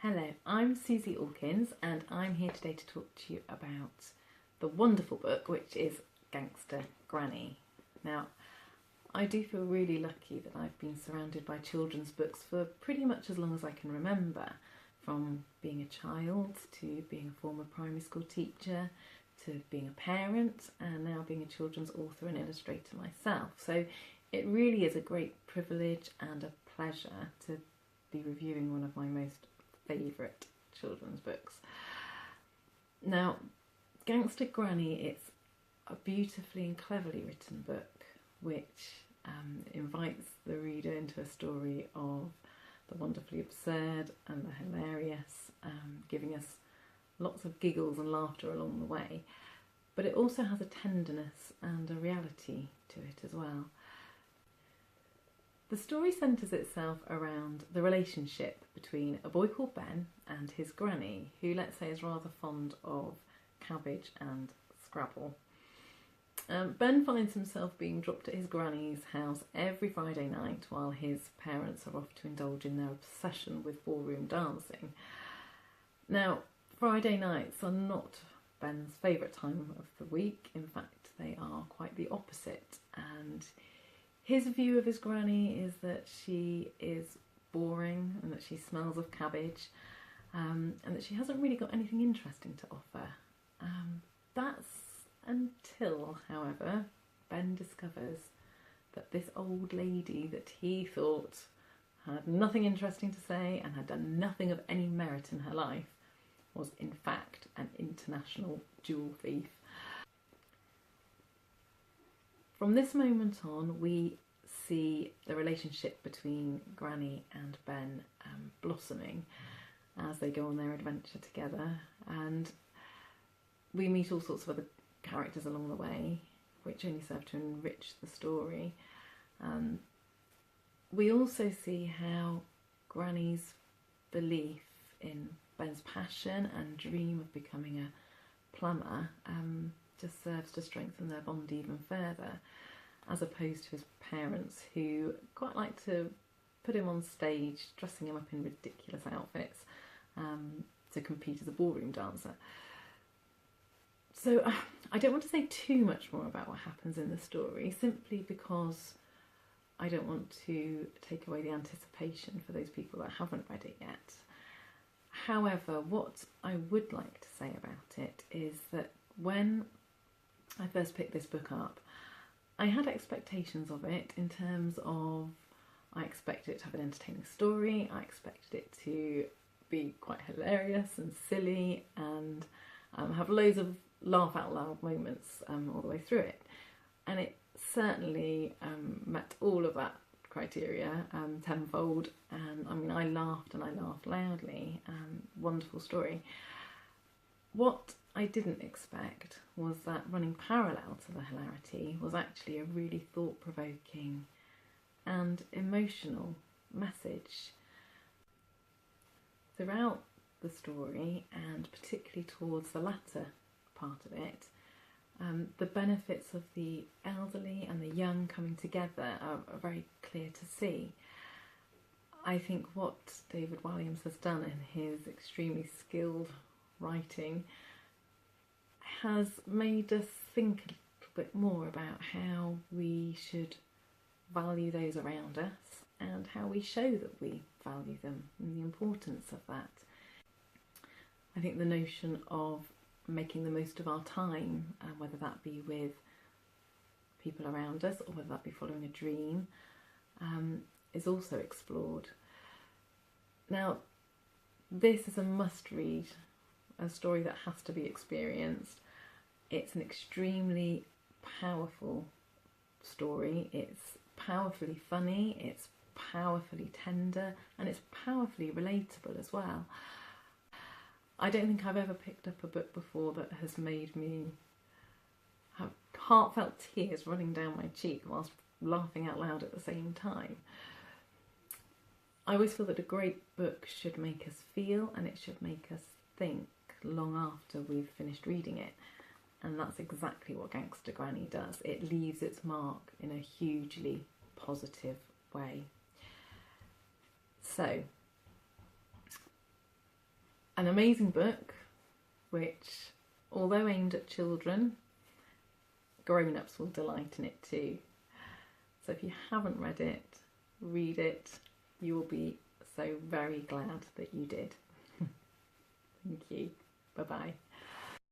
Hello, I'm Suzie Allkins and I'm here today to talk to you about the wonderful book which is Gangsta Granny. Now, I do feel really lucky that I've been surrounded by children's books for pretty much as long as I can remember, from being a child to being a former primary school teacher to being a parent and now being a children's author and illustrator myself. So it really is a great privilege and a pleasure to be reviewing one of my most favourite children's books. Now, Gangsta Granny, it's a beautifully and cleverly written book which invites the reader into a story of the wonderfully absurd and the hilarious, giving us lots of giggles and laughter along the way, but it also has a tenderness and a reality to it as well. The story centres itself around the relationship between a boy called Ben and his granny, who, let's say, is rather fond of cabbage and Scrabble. Ben finds himself being dropped at his granny's house every Friday night while his parents are off to indulge in their obsession with ballroom dancing. Now, Friday nights are not Ben's favourite time of the week. In fact, they are quite the opposite, and his view of his granny is that she is boring and that she smells of cabbage, and that she hasn't really got anything interesting to offer. That's until, however, Ben discovers that this old lady that he thought had nothing interesting to say and had done nothing of any merit in her life was in fact an international jewel thief. From this moment on, we see the relationship between Granny and Ben blossoming as they go on their adventure together, and we meet all sorts of other characters along the way which only serve to enrich the story. We also see how Granny's belief in Ben's passion and dream of becoming a plumber just serves to strengthen their bond even further, as opposed to his parents, who quite like to put him on stage, dressing him up in ridiculous outfits to compete as a ballroom dancer. So I don't want to say too much more about what happens in the story, simply because I don't want to take away the anticipation for those people that haven't read it yet. However, what I would like to say about it is that when I first picked this book up, I had expectations of it in terms of I expected it to have an entertaining story, I expected it to be quite hilarious and silly and have loads of laugh out loud moments all the way through it, and it certainly met all of that criteria tenfold, and I mean I laughed and I laughed loudly. Wonderful story. What I didn't expect was that running parallel to the hilarity was actually a really thought-provoking and emotional message. Throughout the story, and particularly towards the latter part of it, the benefits of the elderly and the young coming together are very clear to see. I think what David Walliams has done in his extremely skilled writing has made us think a little bit more about how we should value those around us and how we show that we value them and the importance of that. I think the notion of making the most of our time, whether that be with people around us or whether that be following a dream, is also explored. Now, this is a must-read, a story that has to be experienced. It's an extremely powerful story. It's powerfully funny, it's powerfully tender, and it's powerfully relatable as well. I don't think I've ever picked up a book before that has made me have heartfelt tears running down my cheek whilst laughing out loud at the same time. I always feel that a great book should make us feel and it should make us think long after we've finished reading it, and that's exactly what Gangsta Granny does. It leaves its mark in a hugely positive way. So An amazing book which, although aimed at children, grown-ups will delight in it too. So if you haven't read it, read it. You will be so very glad that you did. Thank you. Bye-bye.